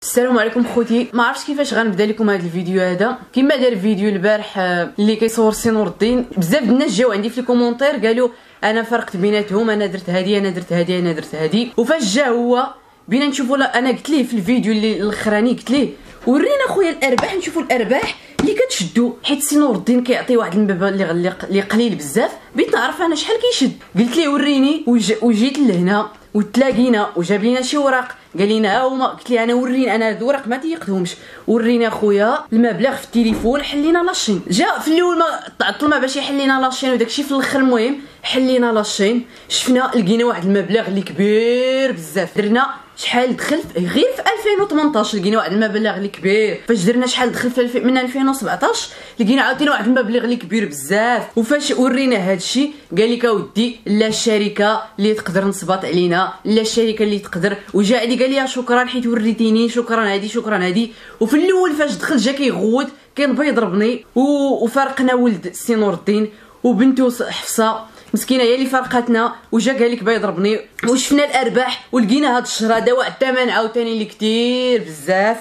السلام عليكم خوتي. ما عرفتش كيفاش غنبدا لكم هذا الفيديو هذا. كما دار الفيديو البارح اللي كيصور سي نور الدين، بزاف د الناس جاو عندي في الكومونتير قالوا انا فرقت بيناتهم، انا درت هادي انا درت هادي انا درت هادي. وفاش جا هو بينا نشوفوا، انا قلت ليه في الفيديو اللي الاخراني قلت ليه ورينا خويا الارباح، نشوفوا الارباح اللي كتشدو، حيت سي نور الدين كيعطي واحد المبلغ اللي قليل بزاف. بغيت نعرف انا شحال كيشد، قلت ليه وريني وجيت لهنا وتلاقينا وجاب لينا شي وراق قال لنا ها هما. قلت ليه انا وريني، انا هاد الوراق ما تيقدهمش، ورينا خويا المبلغ في التليفون، حلينا لاشين. جا في الاول ما تعطل ما باش يحلينا لاشين وداكشي، في الاخر المهم حلينا لاشين، شفنا لقينا واحد المبلغ اللي كبير بزاف. درنا شحال دخل غير في 2018 لقينا واحد المبلغ اللي كبير. فاش درنا شحال دخل في من 2017 لقينا عاوتاني واحد المبلغ اللي كبير بزاف. وفاش ورينا هادشي قال لك اودي لا الشركه اللي تقدر نصبط علينا، لا الشركه اللي تقدر. وجا عندي قال لي شكرا حيت وريتيني، شكرا هادي شكرا هادي. وفي الاول فاش دخل جا كيغوت كان بغى يضربني، وفارقنا ولد سي نور الدين وبنته حفصه مسكينه هي اللي فرقتنا. وجا قال لك باغي يضربني، وشفنا الارباح ولقينا هاد الشهر هذا واحد الثمن عاوتاني اللي كثير بزاف.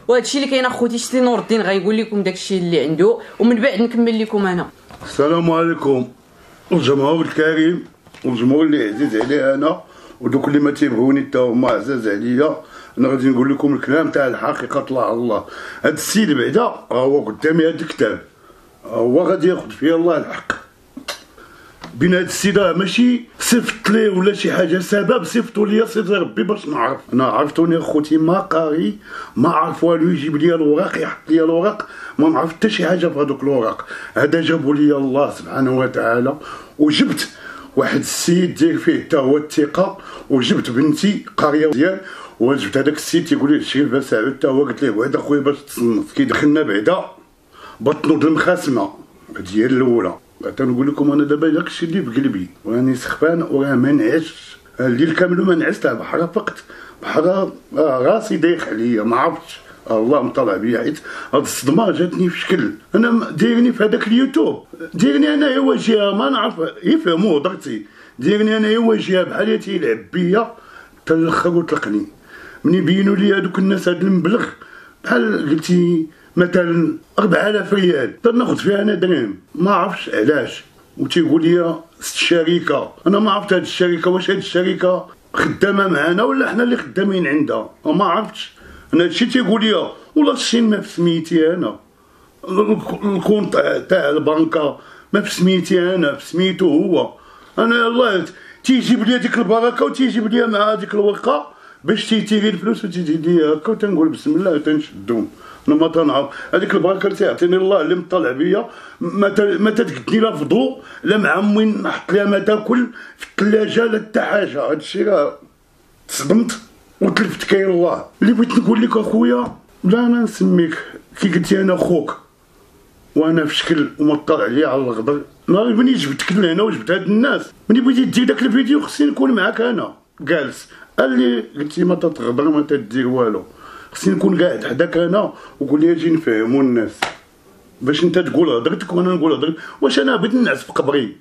وهادشي اللي كاين اخوتي. سي نور الدين غيقول لكم داكشي اللي عنده ومن بعد نكمل لكم انا. السلام عليكم الجمهور الكريم والجمهور اللي عزيز عليه انا، ودوك اللي ما تيبغوني حتى هما عزاز عليا. انا غادي نقول لكم الكلام تاع الحقيقه طلع الله. هاد السيد بعدا هو قدامي هاد الكتاب، هو غادي ياخذ فيه الله الحق. بين هاد السيد ماشي صيفط ليه ولا شي حاجه، سبب صيفطوا ليا سيدي ربي باش نعرف. انا عرفتوني اخوتي ما قاري، ما عرف والو، يجيب ليا الوراق يحط ليا الوراق، ما نعرف حتى شي حاجه في هذوك الوراق. هذا جابوا ليا الله سبحانه وتعالى. وجبت واحد السيد داير فيه حتى هو الثقه، وجبت بنتي قاريه مزيان، وجبت هذاك السيد تيقول لي الشريف بن سعود حتى هو. قلت ليه بعد اخويا باش تصنف. كي دخلنا بعدا بطنوا المخاسمه، هادي هي الاولى. تنقول لكم انا دابا داكشي اللي في قلبي، وراني سخفان وراه ما نعسش الليل كامل ما نعست، بحال فقت بحال راسي دايخ عليا، ما عرفتش الله مطلع بيا، حيت هاد الصدمه جاتني في شكل. انا دايرني في هذاك اليوتيوب، دايرني انايا واجهه ما نعرف يفهموا هضرتي، دايرني انايا واجهه بحال تيلعب بيا حتى الاخر وطلقني. مني بينوا لي هذوك الناس هاد المبلغ بحال قلتي مثلا 4000 ريال تناخذ فيها انا درهم، ما عرفتش علاش. وتيقول لي الشركه، انا ما عرفت هاد الشركه واش هاد الشركه خدامه معانا ولا حنا اللي خدامين عندها، ما عرفتش. انا هادشي تيقول لي والله الشين ما في سميتي انا، الكونط تاع البنكه ما في سميتي انا، في سميتو هو. انا الله تيجيب لي ديك البركه وتيجيب لي مع هذيك الورقه باش تيتيري الفلوس وتيجي لي هكا، وتنقول بسم الله تنشدهم. انا ما تنعرف هذيك البركه اللي تيعطيني الله اللي مطلع بيا، ما تتقدني لا فضو لا مع امي نحط لها ما تاكل في الثلاجه لا حتى حاجه. هادشي راه تصدمت وتلفت كاين الله. اللي بغيت نقول لك اخويا، لا انا نسميك كي قلتي انا خوك وانا في شكل ومطلع عليا على الغدر. نهار ملي جبتك لهنا وجبت هاد الناس، ملي بغيتي دير داك الفيديو خصني نكون معاك انا جالس. قال لي قلتي ما تتغدر ما تدير والو، خصني نكون قاعد حداك انا وقول لي اجي نفهموا الناس باش انت تقول هضرتك وانا نقول هضرتي. واش انا بغيت نعس في قبري؟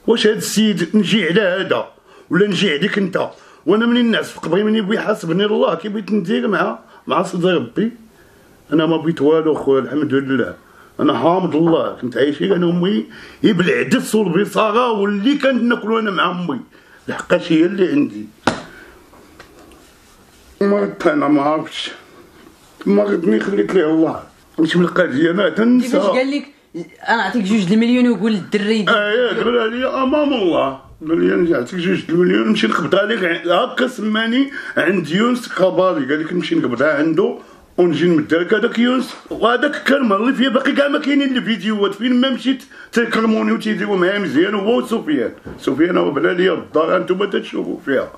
واش هاد السيد نجي على هذا ولا نجي عليك انت؟ وانا منين نعس في قبري مني بغي يحاسبني الله كي بغيت ندير مع سيدي ربي. انا ما بغيت والو خويا الحمد لله، انا حامد الله. كنت عايش انا امي هي بالعدس والبصاره واللي كنت ناكلو انا مع امي، لحقاش هي اللي عندي. مرضت انا ما عرفتش، مرضني خليت ليه الله. واش من القضيه ما تنسى. كيفاش قال لك انا نعطيك 2 المليون ويقول للدري قال لي امام الله، قال لي انا نعطيك 2 المليون نمشي نقبضها عليك. هكا سماني عند يونس كابالي، قال لك نمشي نقبضها عنده ونجي نمد لك هذاك يونس. وهذاك الكلمه اللي فيها باقي كاع ما كاينين الفيديوهات، فين ما مشيت تيكرموني وتيديروا معايا مزيان. هو وسفيان هو بلا ليا الدار انتم تتشوفوا فيها،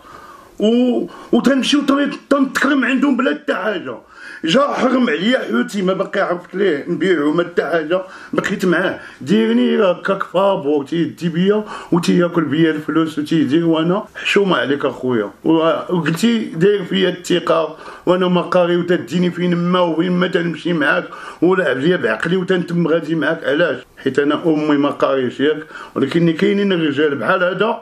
وتنمشيو تنتكرم عندهم بلا حتى حاجه. جا حرم عليا حوتي ما باقي عرفت ليه نبيعو ما حتى حاجه، بقيت معاه ديرني هكاك فابور تيدي بيا وتياكل بيا الفلوس وتيدير، وانا حشومه عليك اخويا. وقلتي داير فيا الثقه وانا ما قاري وتديني فين ما وفين ما تنمشي معاك ولعب ليا بعقلي وتنتم غادي معاك. علاش؟ حيت انا امي ما قاريش ياك، ولكن كاينين الرجال بحال هذا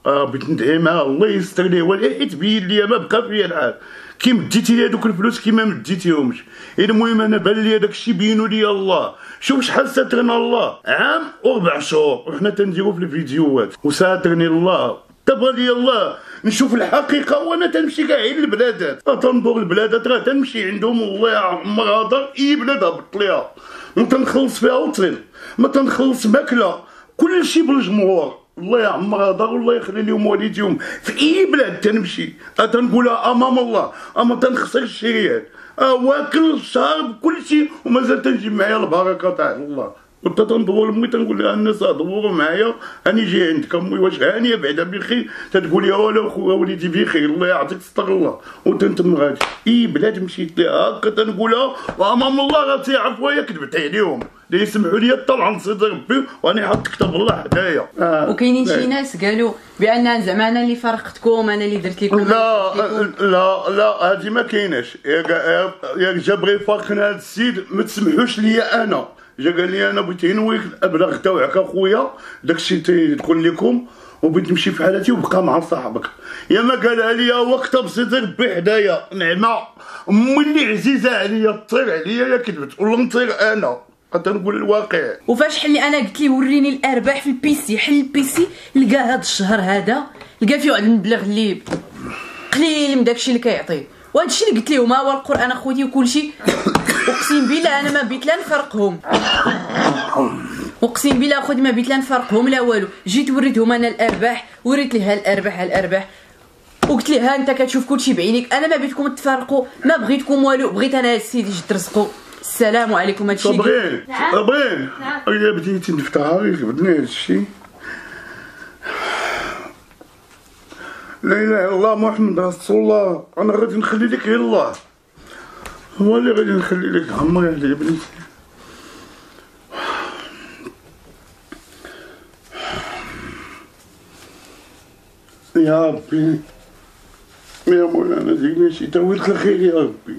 بغيت ندعي معاه الله يستر ليه، حيت بين ليا ما بقى فيا الحال. كي مديتي لي هذوك الفلوس كي ما مديتيهمش. المهم انا بان لي داك الشيء بينوا لي الله. شوف شحال ساترنا الله، عام و4 شهور وحنا تنديرو في الفيديوهات وساترني الله. تبغى لي الله نشوف الحقيقه وانا تنمشي كاع البلادات، تنظر البلادات راه تنمشي عندهم الله يعمرها دار اي بلاد هبط ليها ما تنخلص فيها وتصل، ما تنخلص ماكله، كلشي بالجمهور الله يعمرها دار والله يخلي لهم والديهم. في اي بلاد تنمشي تنقولها امام الله، اما تنخسر الشريات واكل شارب كلشي ومازال تنجيب معايا البركه تاع الله. كنت تندور لامي تنقول لها الناس دوروا معايا راني جاي عندك امي واش هانيه بعدا بخير، تتقول لي ولا خويا وليدي بخير الله يعطيك ستر الله وتنتم غادي. اي بلاد مشيت لها هكا تنقولها وامام الله راه تيعرف ويا كذبت عليهم، لا يسمحوا لي طبعا صدق ربي واني حاط كتاب الله حدايا. وكاينين شي ناس قالوا بان زعما انا اللي فرقتكم، انا اللي درت لكم. لا هذه ما كايناش. يا جا بغى يفرقنا هذا السيد ما تسمحوش ليا انا. جا قال لي انا بغيت نويك الابلاغ تاعك اخويا داكشي تيدخل لكم وبغيت نمشي في حالتي وبقى مع صاحبك. يا ما قالها لي هو كتب صدق ربي حدايا نعمه امي اللي عزيزه عليا طير عليا يا كذبت ولا نطير انا كنقول الواقع. وفاش حل انا قلت ليه وريني الارباح في البيسي، حل البيسي لقى هذا الشهر هذا لقى فيه واحد المبلغ اللي قليل من داكشي اللي كيعطيه. وهذا الشيء اللي قلت لهم هو القران اخوتي وكلشي. اقسم بالله انا ما بيت لا نفرقهم، اقسم بالله اخوتي ما بيت لا نفرقهم لا والو. جيت وريتهم انا الارباح، وريت ليه الارباح وقلت ليه ها انت كتشوف كلشي بعينيك، انا ما بغيتكم تفرقوا ما بغيتكم والو، بغيت انا السيد يجي ترزقوا. السلام عليكم. هادشي صابرين يا بديتي نفتحها كبدني هادشي. لا اله الا الله محمد رسول الله. انا غادي نخلي لك غير الله، هو اللي غادي نخلي لك عمري عليه بنتي. يا ربي يا مولانا ديرني شي تاويل الخير يا ربي.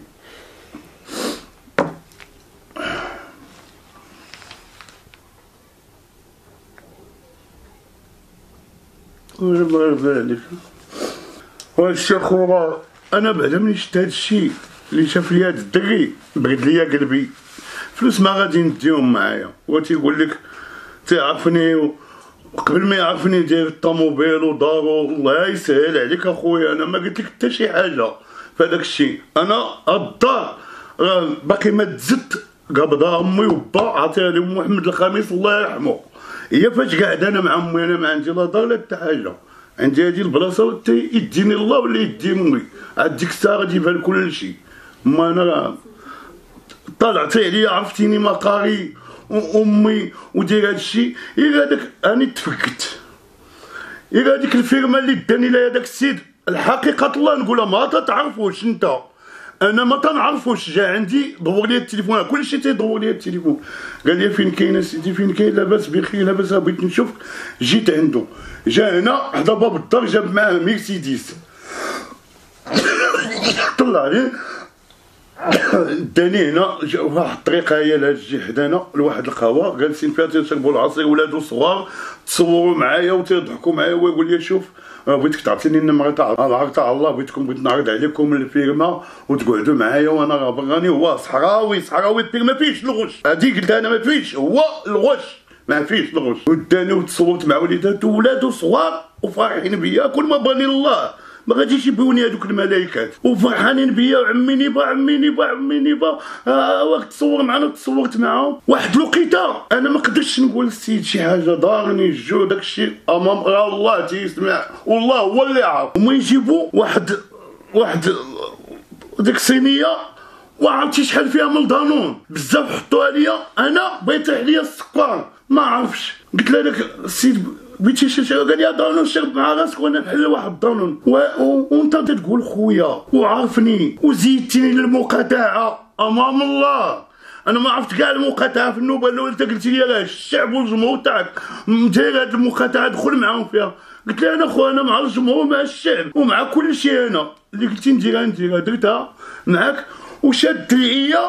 الله يرضى عليك. وهاد الشيخ وراه انا بعدا ملي شفت هاد الشيء اللي شاف لي هاد الدري برد ليا قلبي. فلوس ما غادي نديهم معايا، هو تيقول لك تيعرفني وقبل ما يعرفني داير الطوموبيل ودارو. الله يسهل عليك اخويا، انا ما قلت لك حتى شي حاجه في هذاك الشيء. انا الدار راه باقي ما تزدت قبضها امي وبا عطيها لهم محمد الخميس الله يرحمه. هي فاش قاعد انا مع امي، انا ما عندي لا دار لا حتى حاجه، عندي هذه البلاصه وتي يديني الله ولا يدي امي. عاد ديك الساعه غادي يبان كل شيء. ما انا طلعتي عليا عرفتيني مقاري وامي ودير هذا الشيء. غير هذاك راني تفكت، غير هذيك الفيرما اللي داني لها هذاك السيد الحقيقه الله نقولها ما تتعرفوش انت، انا ما تنعرفوش. جا عندي دور لي التليفون كلشي تيدور لي التليفون، قال لي فين كاين سيدي فين كاين؟ لاباس بخير لاباس بغيت نشوفك. جيت عنده، جا هنا حدا باب الدار جاب معاه مرسيدس طلع لي داني هنا واحد الطريقه هي لهاد الجي حدانا لواحد القهوه جالسين فيها تيشربوا العصير ولادو صغار تصوروا معايا وتيضحكوا معايا ويقول لي شوف بغيتك تعطيني النمره تاع الله، بغيت نعرض عليكم الفيرما وتقعدوا معايا وانا راني هو صحراوي الفيرما ما فيهش الغش. هادي قلت انا ما فيهش هو الغش، ما فيهش الغش. وداني وتصورت مع وليداتو ولادو صغار وفرحين بيا. كل ما باني الله ما غاديش يبيوني هذوك الملائكات وفرحانين بيا وعمي نيبا وقت تصور معنا تصورت معاهم. واحد الوقيته انا ما قدرتش نقول للسيد شي حاجه، دارني الجو داكشي امام الله تيسمع والله هو اللي عارف. هما يجيبوا واحد ديك الصينيه وعرفتي شحال فيها من الدانون بزاف حطوها ليا. انا بغيت عليا السكر ما عرفش، قلت له داك السيد بغيتي شي قال لي دانون شرب مع راسك وانا نحل واحد الدانون وانت تقول خويا وعارفني وزيدتيني للمقاطعه امام الله. انا ما عرفت كاع المقاطعه في النوبه الاولى. انت قلت لي راه الشعب والجمهور تاعك داير هاد المقاطعه دخل معاهم فيها. قلت لها انا خويا انا مع الجمهور ومع الشعب ومع كل شيء. انا اللي قلتي نديرها درتها معاك وشاد عليا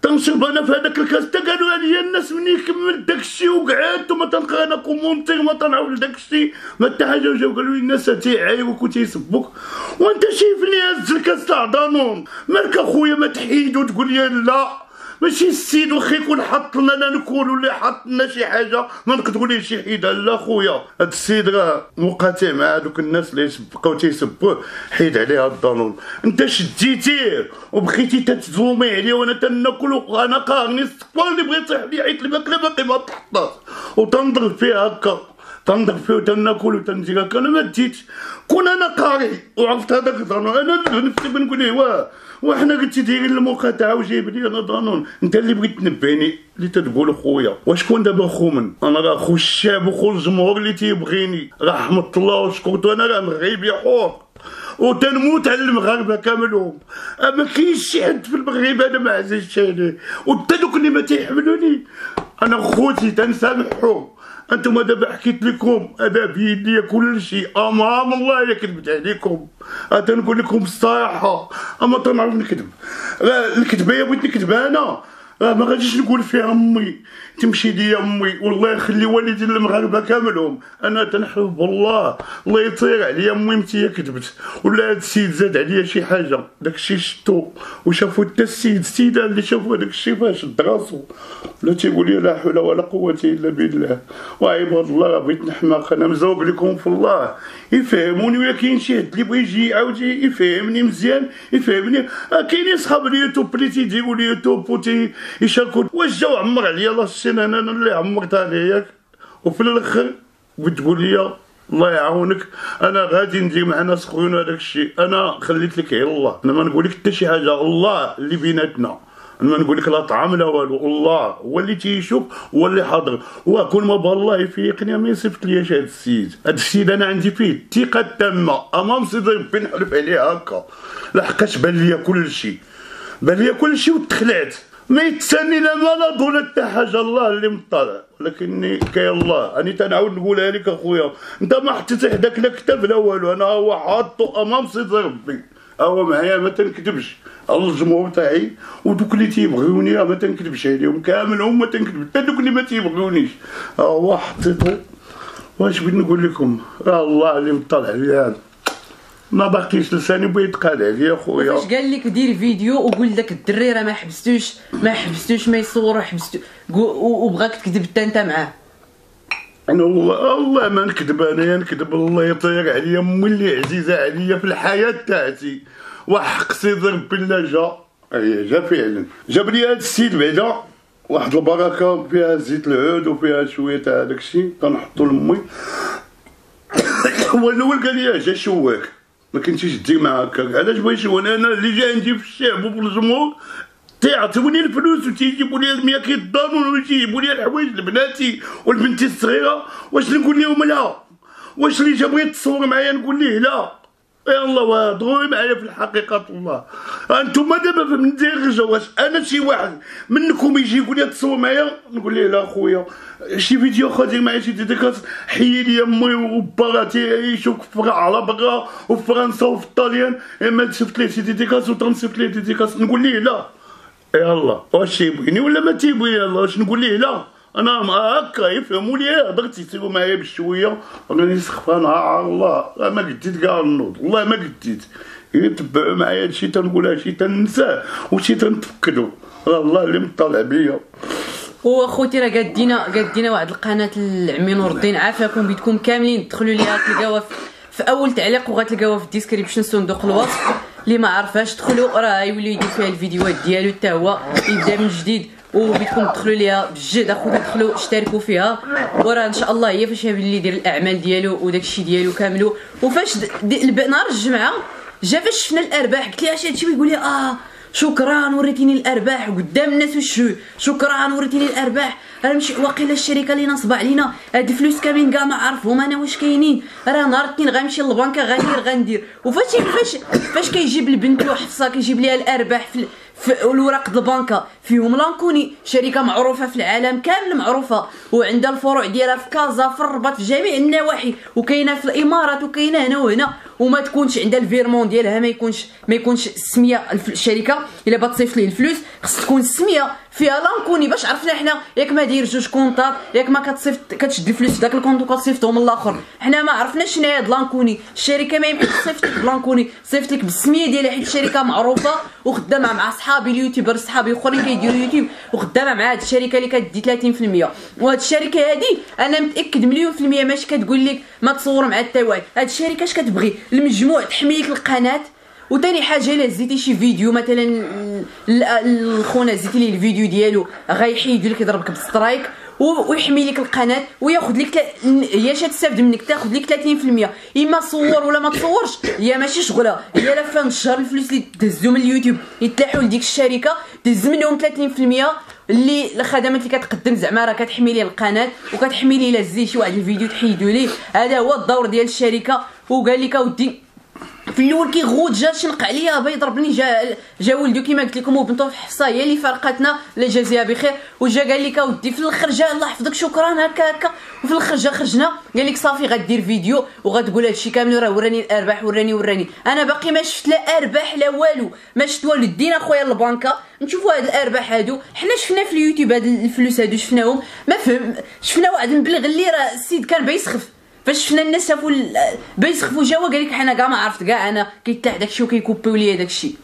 تنشرب انا في هذاك الكاس. حتى قالوا لي الناس مني كملت داكشي وقعدت وما تنقرا انا كومونتير ما تنعاود داكشي ما حتى حاجه. وجاو قالوا لي الناس تيعايروك وتيسبوك وانت شايفني هز الكاس تاع دانون. مالك اخويا ما تحيد وتقول لي لا ماشي السيد واخا يكون حط لنا لا نكون ولا حط لنا شي حاجه ما تقولي شي حيدها. لا خويا هاد السيد راه مقاطع مع هادوك الناس اللي بقاو تيسبوه. حيد عليه هاد الدانون. انت شديتيه وبقيتي تتزومي عليه وانا تناكل وانا قارني الصفار اللي بغيت يطيح لي حيت الماكله باقي ما تحطاش وتنضرب فيه هكا. تنضرب فيه وتناكل وتنجي هكا. انا ما ديتش كون انا قاري وعرفت هذاك الدانون انا نفسي بنقول له وحنا قلتي دايرين المقاطعه وجايب لي انا دانون. انت اللي بغيت تنبهني اللي تتقول خويا. وشكون دابا خو من؟ انا راه خو الشعب وخو الجمهور اللي تيبغيني رحمة الله وشكرته. انا راه مغربي حور وتنموت على المغاربه كاملهم. ما كاينش شي حد في المغرب انا ما عزيزش عليه. وحتى دوك اللي ما تيحملوني انا خوتي تنسامحهم. انتم دابا حكيت لكم هذا بيدي كل شيء امام الله الا كذبت عليكم. تنقول لكم الصراحه اما تنعرف نكذب. الكذبه بغيت نكذب انا ما غاديش نقول فيها امي تمشي ليا امي والله يخلي والدي المغاربه كاملهم. انا تنحلف بالله الله يطير عليا امي متي كذبت ولا هاد السيد زاد عليا شي حاجه. داكشي شفتو وشافو حتى السيده اللي شافوا داكشي فاش شد راسو ولا تيقول لي لا حول ولا قوه الا بالله. وعباد الله راه بغيت نحماق انا مزوق لكم في الله يفهموني. ولا كاين شي حد اللي بغى يجي يعاود يفهمني مزيان يفهمني. كاينين صحاب اليوتيوب اللي تيديروا اليوتيوب وتي يشاركوا. واش جاو عمر عليا الله السنه انا اللي عمرت عليك وفي الاخر بتقول لي الله يعاونك انا غادي ندير مع ناس خويا هذاك الشيء. انا خليت لك غير الله. انا ما نقول لك حتى شي حاجه. الله اللي بيناتنا انا ما نقول لك لا طعام لا والو. الله هو اللي تيشوف هو اللي حاضر. وكون ما بغى الله يفيقني ما يصيفط ليش هذا السيد. هذا السيد انا عندي فيه الثقه التامه امام سيدي ربي نحلف عليه هكا لحقاش بان ليا كل شيء. بان ليا كل شيء وتخلعت. ما يتسني لا مرض ولا حتى حاجه. الله اللي مطلع. ولكني كاين الله اني تنعاود نقولها لك اخويا. انت ما حطيتي حداك لا كتاب لا والو. انا هو حاطو امام سيدي ربي هو معايا ما تنكذبش على الجمهور تاعي. ودوك اللي تيبغيوني ما تنكذبش عليهم كاملهم ما تنكذب. حتى دوك اللي ما تيبغيونيش هو حطيتو. واش بغيت نقول لكم راه الله اللي مطلع عليا. ما باقيش لساني بغا يتقال عليا خويا. فاش قال لك دير فيديو وقول لك الدري راه ما حبستوش ما يصور حبستو وبغاك تكذب حتى انت معاه. انا والله ما نكذب. انايا نكذب الله يطير عليا امي اللي عزيزه عليا في الحياه تاعتي. وحق سيدي ربي لا جا فعلا. جاب لي هذا السيد بعدا واحد البركه فيها زيت العود وفيها شويه تاع هذاك الشيء كنحطو لامي. هو الاول قال لي جا شواك ما كنتيش دير معاه هكا. علاش بغيت انا اللي جا عندي في الشعب وفي الجمهور تيعطيوني الفلوس وتيجيبوا لي 100 كيلو دانون ويجيبوا لي الحوايج لبناتي والبنتي الصغيره. واش نقول لهم لا؟ واش اللي جا بغى يتصور معايا نقول ليه لا؟ يا الله وهضروا معايا في الحقيقه الله. انتم دابا من ديرجه واش انا شي واحد منكم يجي يقول لي تصور معايا نقول ليه لا خويا شي فيديو اخر دير معايا شي ديديكاس حيي لي امي وبا تيعيشوا على برا وفي فرنسا وفي الطاليان اما شفت ليه شي ديديكاس وتنصيفط ليه ديديكاس نقول ليه لا. يا الله واش تيبغيني ولا ما تيبغيني الله واش نقول ليه لا. انا هكا يفهموا لي هضرت يسيبوا معايا بشويه راني سخفانه على الله. ما قديت كاع النوض والله ما قديت. يتبعوا معايا هادشي تنقولها شي تنساه وشي تنتفكدو. الله اللي مطلع بيا. وخوتي راه قادينا واحد القناه لعمي نور الدين عافاكم بيدكم كاملين. دخلوا ليها تلقاوها في اول تعليق وغتلقاوها في الديسكريبشن صندوق الوصف. اللي ما عرفاش دخلوا راه يولي يدير فيها الفيديوهات ديالو حتى هو يبدا من جديد. وبيدكم تدخلوا ليها بجد اخوتي دخلوا اشتركوا فيها. وراه ان شاء الله هي فاش اللي يدير الاعمال ديالو وداكشي ديالو كاملو. وفاش نهار الجمعه جا فاش شفنا الارباح قلت لها هادشي ويقول لي شكرا وريتيني الارباح قدام الناس وشو شكرا وريتيني الارباح. راه ماشي واقيلا الشركه اللي نصب علينا هاد الفلوس كاملين كاع ما عارفهم انا واش كاينين. راه نهار الاثنين غنمشي للبنكه غندير. وفاش كيجيب البنت حفصه كيجيب ليها الارباح في الوراق د البنكه فيهم لانكوني، شركه معروفه في العالم كامل، معروفه وعندها الفروع ديالها في كازا، في الرباط، في جميع النواحي، وكاينه في الامارات وكاينه هنا وهنا، وما تكونش عندها الفيرمون ديالها، ما يكونش السميه الشركه الا بغات تصيفط ليه الفلوس خص تكون السميه فيها لانكوني، باش عرفنا حنا ياك ما داير جوج كونطات، ياك ما كتصيفط كتشد الفلوس في داك الكونط وكتصيفطهم للاخر، حنا ما عرفناش شنو هي هاد لانكوني. الشركه ما يمكنش تصيفط لك بلانكوني، صيفط لك بالسميه ديالها، حيت الشركه معروفه وخدامه مع صحابي اليوتيوبر، صحابي اخرين كيديروا يوتيوب وخدامه مع هاد الشركه اللي كتدي 30%. وهاد الشركه هادي انا متاكد مليون في المية ماشي كتقول لك ما تصور مع حتى واحد، هاد الشركه اش كتبغي؟ المجموع تحمي لك القناه. وثاني حاجه الا هزيتي شي فيديو مثلا الخونا هزيتي ليه الفيديو ديالو غيحيد لك يضربك بالسترايك ويحمي لك القناه وياخذ لك هي اش تستافد منك، تاخذ لك 30%. اما صور ولا ما تصورش هي ماشي شغلها، هي لافه نشر الفلوس اللي تهزو من اليوتيوب يتلاحوا لديك الشركه، تهز منهم 30% اللي الخدمات اللي كتقدم زعما راه كتحمي ليه القناه وكتحمي ليه الا هزي شي واحد الفيديو تحيدوا ليه. هذا هو الدور ديال الشركه. وقال لك اودي في الاول كيغوت جا شنق عليا با يضربني، جا ولدو كيما قلت لكم وبنته في حفصه هي اللي فرقتنا، لا جازيها بخير. وجا قال لك اودي في الاخر جا الله يحفظك شكرا هكا وفي الاخر جا خرجنا قال لك صافي غدير فيديو وغتقول هادشي كامل، راه وراني الارباح وراني. انا باقي ما شفت لا ارباح لا والو، ما شفت والو. دينا خويا للبنكه نشوفوا هاد الارباح هادو، حنا شفنا في اليوتيوب هاد الفلوس هادو شفناهم، ما فهم شفنا واحد مبلغ اللي راه السيد كان بيسخف. فاش شفنا الناس شافوا بيسخفوا جاوا قال لك حنا كاع ما عرفت كاع انا كيتلاح داكشي وكيكوبيو ليا داكشي.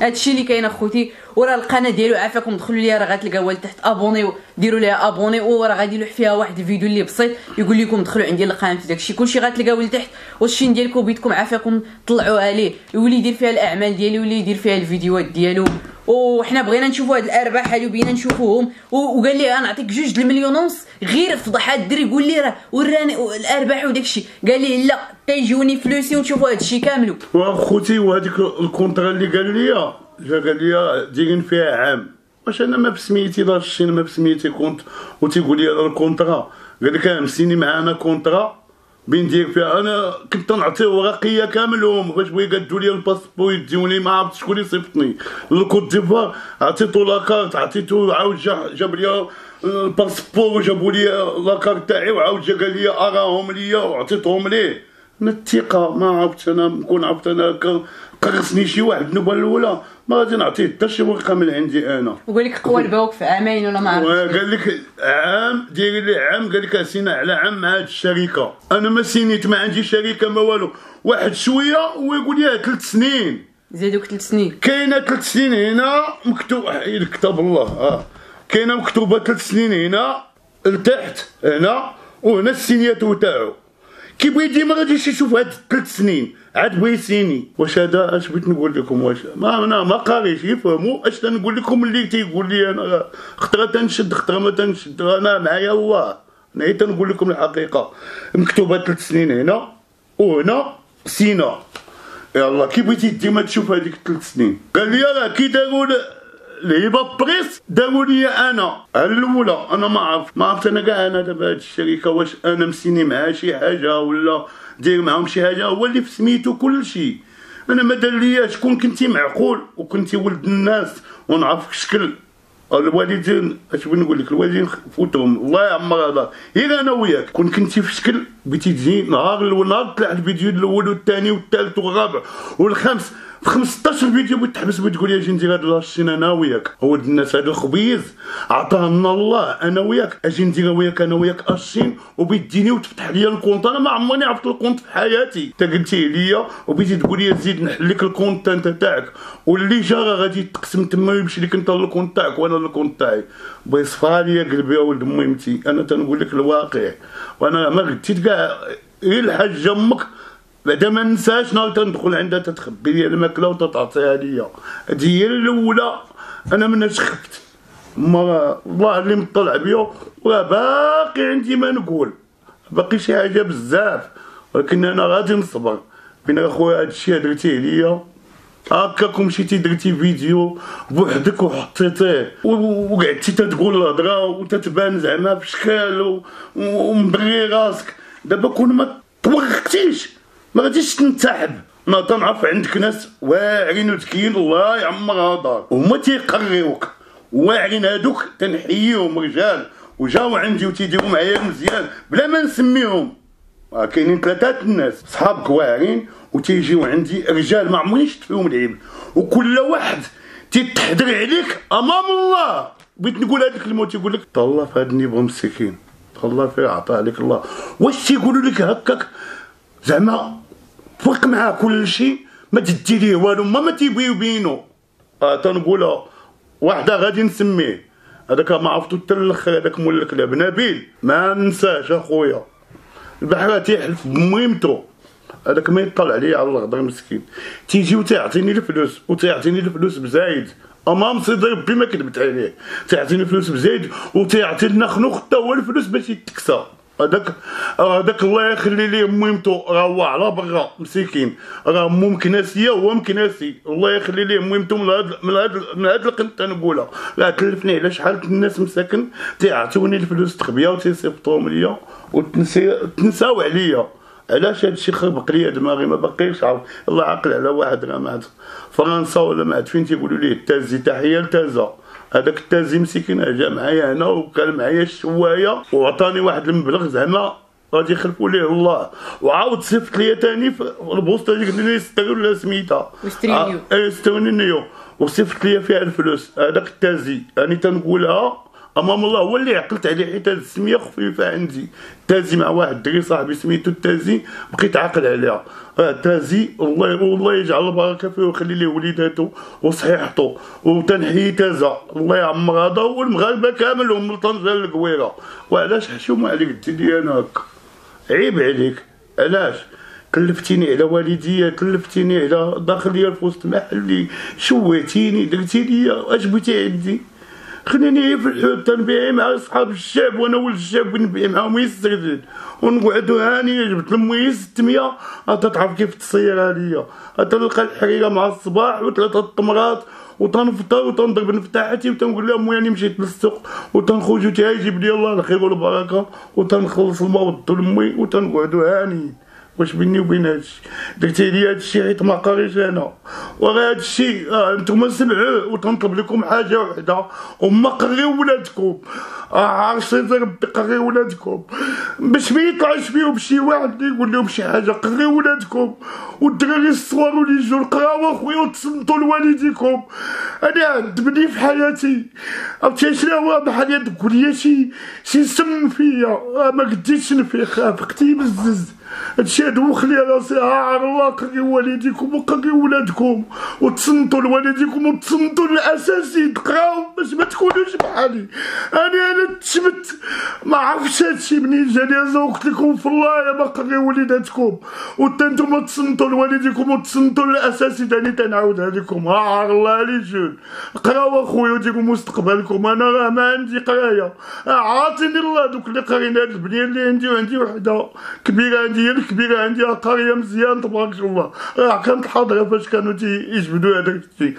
هادشي اللي كاين اخوتي. وراه القناه ديالو عافاكم دخلوا ليها راه غتلقاوها لتحت ابونيو، ديروا ليها ابوني وراه غادي يلوح فيها واحد الفيديو اللي بسيط يقول لكم دخلوا عندي القناه داكشي كلشي غتلقاوه لتحت. والشين ديالكم بيدكم عافاكم طلعوها ليه يولي يدير فيها الاعمال ديالو يولي يدير فيها الفيديوهات ديالو. وحنا بغينا نشوفوا هاد الارباح هادو بينا نشوفوهم. وقال لي غنعطيك 2 المليون ونص غير فضح هاد الدري يقول لي راه وراني الارباح وداكشي. قال لي لا تيجوني فلوسي ونشوفوا هادشي كامل. واخوتي وهذيك الكونطرا اللي قال لي جا قال لي دايرين فيها عام، واش انا ما بسميتي دار الشين ما بسميتي كونت وتيقول لي هذا الكونطرا. قال لك مسيني معانا كونطرا بين دير فيها. انا كنت نعطيه ورقيه كاملهم باش بغا يقادوا لي الباسبور يديوني، ما عرفت شكون اللي صيفطني للكوت ديفوار. عطيتو لاكارت عطيتو عاود جاب لي الباسبور وجابوا لي لاكارت تاعي وعاود جا قال لي اراهم ليا وعطيتهم ليه. من الثقه ما عرفتش انا نكون عرفت انا قرصني شي واحد النوبه الاولى ما غادي نعطيه حتى شي ورقه من عندي انا. وقال لك قوال باوك في عامين ولا ما عرفتش. قال لك عام ديري لي عام، قال لك سينا على عام مع هاد الشركه. انا ما سينيت ما عندي شركه ما والو. واحد شويه ويقول لي 3 سنين زيدوك 3 سنين. كاينه 3 سنين هنا مكتوب كتاب الله كاينه مكتوبه 3 سنين هنا لتحت هنا وهنا السينياتو تاعو. كي بغي ديما غاديش يشوف هاد 3 سنين عاد بغي يسيني. واش هذا اش بغيت نقول لكم؟ واش انا ما قاريش يفهموا اش تنقول لكم اللي تيقول لي انا خطره تنشد خطره ما تنشد. انا معايا الله انا تنقول لكم الحقيقه. مكتوبه 3 سنين هنا وهنا سينا. يلا كي بغيتي ديما تشوف هذيك 3 سنين. قال لي راه كي داروا الهبه بريس داروا لي انا الاولى. انا ما عرفت انا كاع انا دابا هاد الشركه واش انا مسيني معها شي حاجه ولا داير معاهم شي حاجه. هو اللي في سميتو كلشي. انا ما دار لياش. كون كنتي معقول وكنتي ولد الناس ونعرفك شكل الوالدين اش بغيت نقول لك الوالدين فوتهم الله يعمر هذا غير انا وياك. كون كنتي في شكل بغيتي تجي نهار طلع الفيديو الاول والثاني والثالث والرابع والخامس في 15 فيديو بتحبس بتقول لي اجي ندير هاد لاشين انا وياك. هو الناس هذا الخبيز عطاه لنا الله انا وياك اجي ندير وياك انا وياك اشين وبيديني وتفتح لي الكونت. انا ما عمرني عرفت الكونت في حياتي. انت قلتي لي وبيتي تقول لي زيد نحل لك الكونت انت تاعك واللي جا غادي تقسم تما ويمشي لك انت الكونت تاعك وانا الكونت تاعي. بغي يصفى لي قلبي يا ولد ميمتي. انا تنقول لك الواقع وانا ما غديت كاع غير الحاجه امك بعدا ما ننساش نهار تندخل عندها تتخبي لي الماكله وتتعطيها ليا. هادي هي الاولى. انا منها خفت ما الله اللي مطلع بيا وراه باقي عندي ما نقول باقي شي حاجه بزاف ولكن انا غادي نصبر. بين اخويا هادشي درتيه ليا هكاك مشيتي درتي فيديو بوحدك وحطيتيه وقعدتي تتقول الهضره وتتبان زعما بشكال ومبري راسك. دابا كون ما توقفتيش ما غاديش تنسحب. انا تنعرف عندك ناس واعرين وذكيين الله يعمرها دار وهما تيقريوك واعرين هادوك تنحييهم رجال وجاو عندي وتيديروا معايا مزيان بلا ما نسميهم. كاينين ثلاثه الناس صحابك واعرين وتيجيو عندي رجال ما عمرني شفت فيهم العيب، وكل واحد تيتحضر عليك امام الله. بغيت نقول هذيك الكلمه تيقول لك تهلا في هذا النيفو مسكين، تهلا فيه عطاه عليك الله. واش تيقولوا لك هكاك زعما فرق معاه كل شيء ما تدي ليه والو ما تيبغيو يبينوا. تنقولها واحده غادي نسميه هذاك ما عرفتو حتى الاخر، هذاك مول الكلاب نبيل ما ننساش اخويا، البحر تيحلف بميمتو، هذاك ما يطلع عليا على الغدر مسكين. تيجي وتعطيني الفلوس وتعطيني الفلوس بزايد امام سيدي ربي ما كذبت عليه، تعطيني الفلوس بزايد وتعطي لنا خنوخ حتى هو الفلوس باش يتكسى. هذاك الله يخلي ليه ميمتو راه هو على برا مسكين، راه مو مكناسيه وهو مكناسي، الله يخلي ليه ميمتو من هاد القنت تنقولها. راه تلفني على شحال الناس مساكن تيعطوني الفلوس تخبيها وتيصيفطوهم ليا وتنساو عليا. علاش هادشي خربق ليا دماغي ما باقيش عارف. الله عاقل على واحد راه ما عاد فرنسا ولا ما عاد فين تيقولوا ليه التازي، تحيه لتازا. هذاك التازي مسكين جا معايا هنا وكان معايا الشوايه وعطاني واحد المبلغ زعما غادي يخلفوا ليه الله، وعاود صيفط ليا ثاني في البوسطه ديك اللي يستغلوا ولا سميتها سترينيو وصيفط ليا فيها الفلوس. هذاك التازي راني تنقولها امام الله هو اللي عقلت عليه، حيت هاد السميه خفيفه عندي. تازي مع واحد الدري صاحبي سميتو التازي بقيت عاقل عليها. تازي والله يجعل البركه فيه ويخلي ليه وليداتو وصحيحته وتنحيي تازا الله يعمر هذا والمغاربه كاملهم من طنجه للقويره. وعلاش حشومه عليك الدنيا انا هكا؟ عيب عليك. علاش كلفتيني على والديا، كلفتيني على داخليه في وسط محلي، شويتيني درتي ليا اش بغيتي عندي؟ خليني في الحوت تنبيعي مع صحاب الشعب وانا ولد الشعب نبيع معاهم يستردد ونقعدو هاني. جبت لمي 600 تعرف كيف تصير ليا، تلقى الحريره مع الصباح وثلاثه التمرات وتنفطر وتنضرب نفتاحتي وتنقول لها امي راني مشيت للسوق وتنخرجو تيجيب لي الله الخير والبركه وتنخلص الموض لمي وتنقعدو هاني. واش بيني وبين هادشي درتي لي هادشي حيت ما قاريش انا، وراه هادشي نتوما سمعوه وتنطلب لكم حاجه وحده وما قريو ولادكم. عرفتي ربي قريو ولادكم باش ما يطلعش فيهم شي واحد اللي يقول لهم شي حاجه. قريو ولادكم والدراري الصغار اللي يجوا القراوه اخويا وتصنتوا لوالديكم. انا عذبني في حياتي عرفتي شنو هو بحال تقول لي شي سم فيا ما قديتش نفيق فقتي بزز. هادشي دوخ لي راسي. عار الله قريو والديكم وقريو ولادكم وتصنتوا لوالديكم وتصنتوا للاساسي تقراو باش ما تكونوش بحالي. انا تشمت ما عرفتش هادشي منين جاني وقلت لكم في الله يا ما قريو وليداتكم وانتم تصنتوا لوالديكم وتصنتوا للاساسي. ثاني تنعاودها لكم. عار الله لي جون قراو اخويا وديروا مستقبلكم. انا راه ما عندي قرايه عاطيني الله دوك اللي قارين هاد البنيه اللي عندي وعندي وحده كبيره عندي الكبيره عندي قاريه مزيان تبارك الله. راه كانت الحاضره فاش كانوا تيجبدوا هذاك الشيء.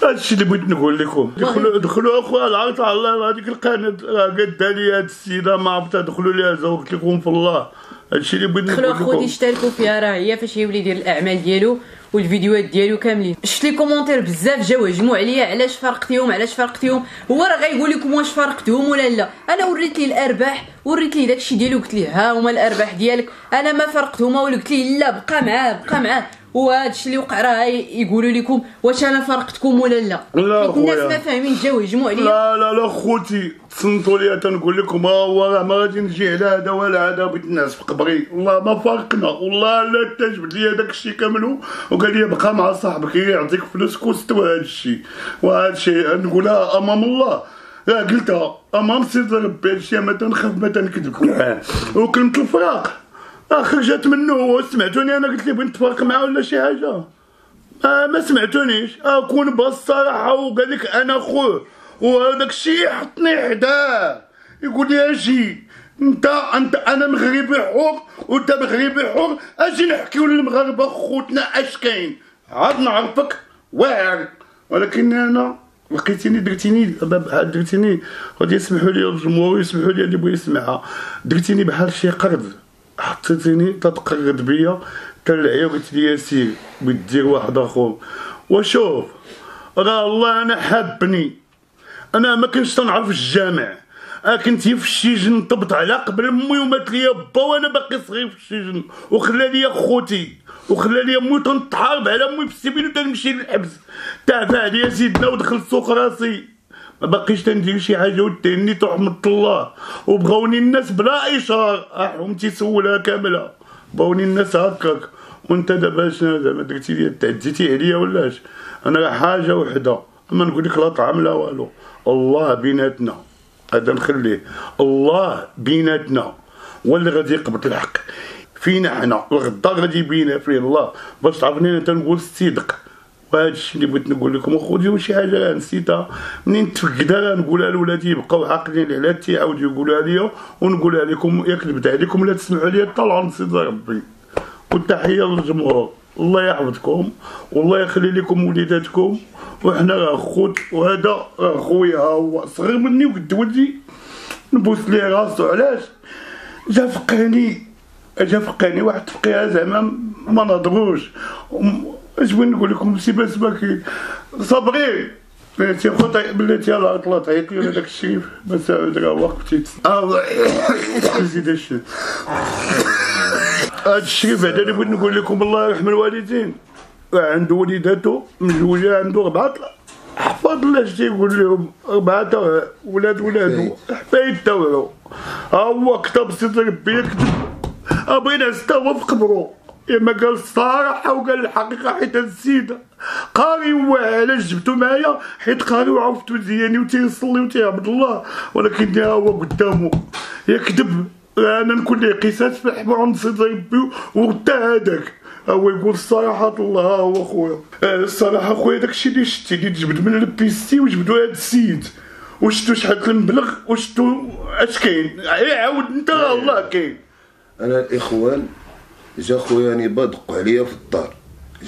هادشي اللي بغيت نقول لكم. دخلوا اخويا العرض على الله. هذيك القناه راه قادة لي هاد السيده ما عرفتها دخلوا ليها زوقت لكم في الله. هادشي اللي بغيت نقول لكم. دخلوا اخوتي اشتركوا فيها راه هي فاش يولي يدير الاعمال ديالو والفيديوهات ديالو كاملين. شفت لي كومونتير بزاف جاو هجموا عليا علاش فرقتيهم. هو راه غايقول لكم واش فرقتهم ولا لا. انا وريت ليه الارباح وريت ليه داكشي ديالو قلت ليه ها هما الارباح ديالك. انا ما فرقتهما ولا قلت ليه لا بقى معاه وهادشي اللي وقع راه يقولوا لكم واش انا فرقتكم ولا لا. لا الناس ما فاهمين جاو هجموا عليا. لا خوتي تصنتوا ليا تنقول لكم هو راه ما غادي نجي على هذا ولا هذا. بغيت الناس في قبري والله ما فارقنا والله لا تجبد لي داك الشيء كامل وقال لي بقى مع صاحبك يعطيك فلوسك واستوى هذا الشيء. وهذا الشيء نقولها امام الله راه قلتها امام سيدي ربي. هادشي ما تنخاف ما تنكذب. وكلمه الفراق خرجت منه. سمعتوني انا قلت لي بغيت نتفارق معاه ولا شي حاجه؟ ما سمعتونيش. كون بالصراحه وقال لك انا خوه وهذاك الشيء حطني حداه يقول لي اجي انت انا مغربي حر وانت مغربي حر. اجي نحكيو للمغاربه خوتنا اش كاين عاد نعرفك واعر. ولكن انا لقيتيني درتيني غادي يسمحوا لي الجمهور يسمحوا لي اللي بغى يسمعها. درتيني بحال شي قرد حطيتيني تتقرد بيا طلعي وقلت لي يا سيدي بتدير واحد اخر. وشوف راه الله انا حابني، انا ما كنتش تنعرف الجامع، كنت في السجن نطبط على قبل امي ومات ليا با وانا باقي صغير في السجن، وخلى ليا خوتي وخلى ليا امي تنتحارب على امي في السبيل وتنمشي للحبس. تعب عليا سيدنا ودخلت سوق راسي، ما باقيش تندير شي حاجه وديني رحمة الله. وبغاوني الناس بلا اشهار، حومتي سولها كامله، بغاوني الناس هكاك. وانت دابا شنو زعما درتي لي تعديتي عليا ولاش؟ انا راه حاجه وحده، اما نقول لك لا طعام لا والو، الله بيناتنا هذا نخليه، الله بيناتنا هو اللي غادي يقبض الحق فينا حنا، الغدار غادي يبينها فيه الله. باش تعرفني انا تنقول الصدق، وهذا الشيء اللي بغيت نقول لكم. وخذوا شي حاجه راه نسيتها منين تفقدها راه نقولها لولادي يبقاو عاقلين عليها تيعاودوا يقولوها ليا ونقولها لكم. يا كذبت عليكم لا تسمعوا لي طلعوا نصيد ربي. والتحيه للجمهور، الله يحفظكم والله يخلي لكم وليداتكم، وحنا راه خوت، وهذا راه خويا ها هو صغير مني وقد ولدي، نبوس ليه راسو. علاش؟ جا فقاني واحد فقيها زعما ما نهضروش. اش بغيت نقول لكم؟ سي باس باكي صبري بلاتي خويا، بلاتي يلاه طلعت عيطي ولا داك الشريف مساعد راه وقفتي زيد الشيء. هاد الشريف هذا اللي بغيت نقول لكم الله يرحم الوالدين، عنده وليداتو مزوجه، عنده 4 حفاظ الله اش تيقول لهم، 4 ولادو حفايد تاوعو. ها هو كتب سيد ربي يكتب، بغينا حتى هو في قبرو يا ما قال الصراحه وقال الحقيقه، حيت هاد السيد قاري. هو علاش جبتو معايا؟ حيت قاري وعرفتو مزيان وتيصلي وتيعبد الله، ولكن ها هو قدامه يكذب. انا نكون ليه قصاص في الحمار ونصيد ربي، وغدا هذاك هو يقول الصراحه الله. ها هو خويا الصراحه خويا، داكشي اللي شتي اللي تجبد من البيستي وجبدو هاد السيد، وشتو شحال المبلغ، وشتو اش كاين، عاود انت الله كاين. انا الاخوان جا خويا نيبا دقوا عليا في الدار،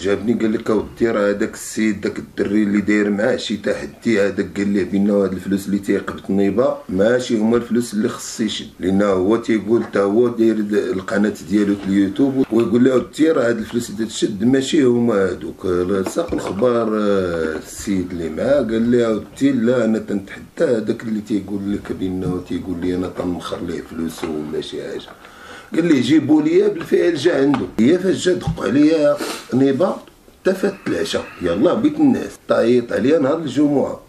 جابني قال لك اودي راه هذاك السيد داك الدري اللي داير معاه شي تحدي، هذاك قال ليه بان هاد الفلوس اللي تيقبض نيبا ماشي هما الفلوس اللي خص يشد، لان هو تيقول حتى هو داير القناه ديالو في اليوتيوب، ويقول له اودي راه هاد الفلوس اللي تشد ماشي هما هادوك. ساق الخبار السيد اللي معاه قال لي اودي لا انا تنتحدى هذاك اللي تيقول لك بانه تيقول لي انا تنخر ليه فلوسه ولا شي حاجه. قال لي جيبوا لي بالفعل جا عنده. هي فاش جا دقوا عليا نيبا تفات العشاء، يلا بيت الناس طايط عليا نهار الجمعه.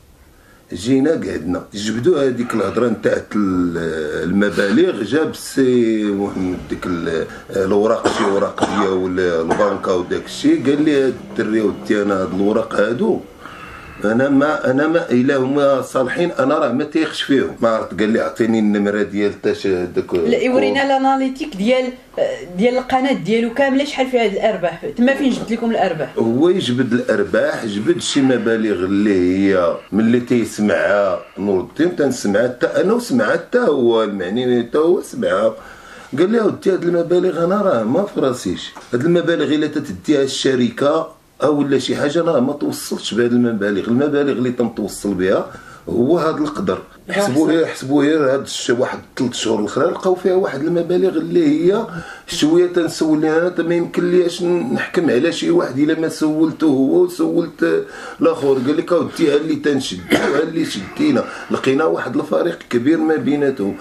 جينا قعدنا جبدوا هذيك الهضره نتاع المبالغ، جاب السي محمد ديك الوراق، شي وراق ديال البنكه وداك الشيء. قال لي هاد الدري ودي انا هاد الوراق هادو انا ما الا هما صالحين انا راه ما تيخش فيهم. ما عرفت، قال لي اعطيني النمره ديال تاش داك. لا يورينا الاناليتيك ديال القناه ديالو كامله، شحال فيها هاد الارباح، تما فين جبت لكم الارباح؟ هو يجبد الارباح، جبد شي مبالغ اللي هي ملي تيسمعها نور الدين تنسمعها حتى انا وسمعها حتى هو، المعني حتى هو سمعها. قال لي اودي هاد المبالغ انا راه ما في راسيش، هاد المبالغ الا تديها الشركه او ولا شي حاجه انا ما توصلتش بهاد المبالغ اللي تنتوصل بها هو هذا القدر. حسبوا غير هاد واحد 3 شهور الاخرى لقاو فيها واحد المبالغ اللي هي شويه تنسول انا ما يمكن ليش نحكم على شي واحد الا ما سولته هو وسولت الاخر. قال لك اودي ها اللي تنشد ها اللي شدينا، لقينا واحد الفريق كبير ما بيناتهم.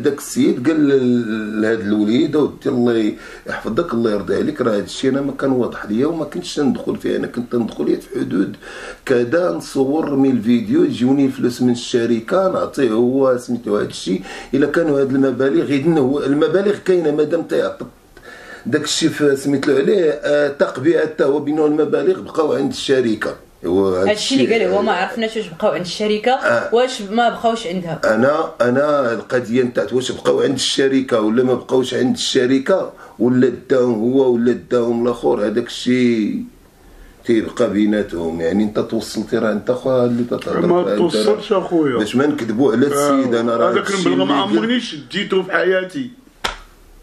داك السيد قال لهاد الوليد اودي الله يحفظك الله يرضي عليك، راه هاد الشيء انا ما كان واضح ليا وما كنتش ندخل فيه، انا كنت ندخل في حدود كذا نصور نرمي الفيديو يجوني الفلوس من الشركه نعطيه هو سميتو هاد الشيء. الا كانوا هاد المبالغ اذن هو المبالغ كاينه مادام تيعطي داك الشيء سميتلو عليه تقبيع حتى هو بينو المبالغ بقاو عند الشركه. هادشي اللي قال هو ما عرفناش واش بقاو عند الشركه واش ما بقاوش عندها. انا القضيه نتاعت واش بقاو عند الشركه ولا ما بقاوش عند الشركه ولا داهم هو ولا داهم الاخر، هذاك الشيء تيبقى بيناتهم. يعني انت توصلتي راه انت خويا اللي تتهضر ما توصلش اخويا باش ما نكذبوا على السيد. انا راه هذاك المبلغ ما عمرنيش ديتو في حياتي.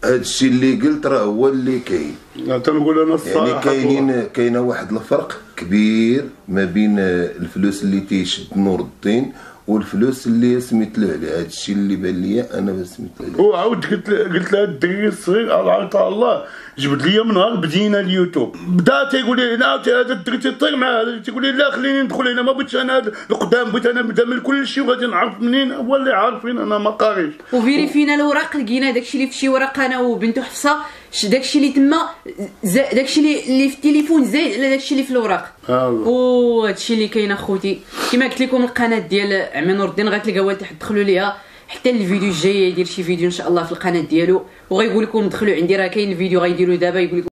هادشي اللي قلت راه هو اللي كاين. تنقول انا الصراحه يعني كاينه واحد الفرق كبير ما بين الفلوس اللي تيشد نور الدين والفلوس اللي سميت له على هذا الشيء اللي بان ليا انا سميت له عليه. وعاود قلت لها الدري الصغير الله جبت لي من نهار بدينا اليوتيوب بدا تيقول لي لا هذا الدري تيطير مع هذا، تيقول لي لا خليني ندخل هنا، ما بغيتش انا القدام، بغيت انا نبدا من كل شيء وغادي نعرف منين هو اللي عارفين انا ما قاريش. وفيريفينا الوراق لقينا داكشي اللي في شي ورق انا وبنتو حفصه، داكشي اللي تما داكشي اللي في التليفون زايد على داكشي اللي في الوراق. وهادشي اللي كاين اخوتي. كما قلت لكم القناه ديال عمي نور الدين غتلقاوها لتحت، دخلوا ليها حتى الفيديو الجاي يدير شي فيديو ان شاء الله في القناه ديالو، وغيقول لكم دخلوا عندي راه كاين الفيديو غيديروا دابا يقول لكم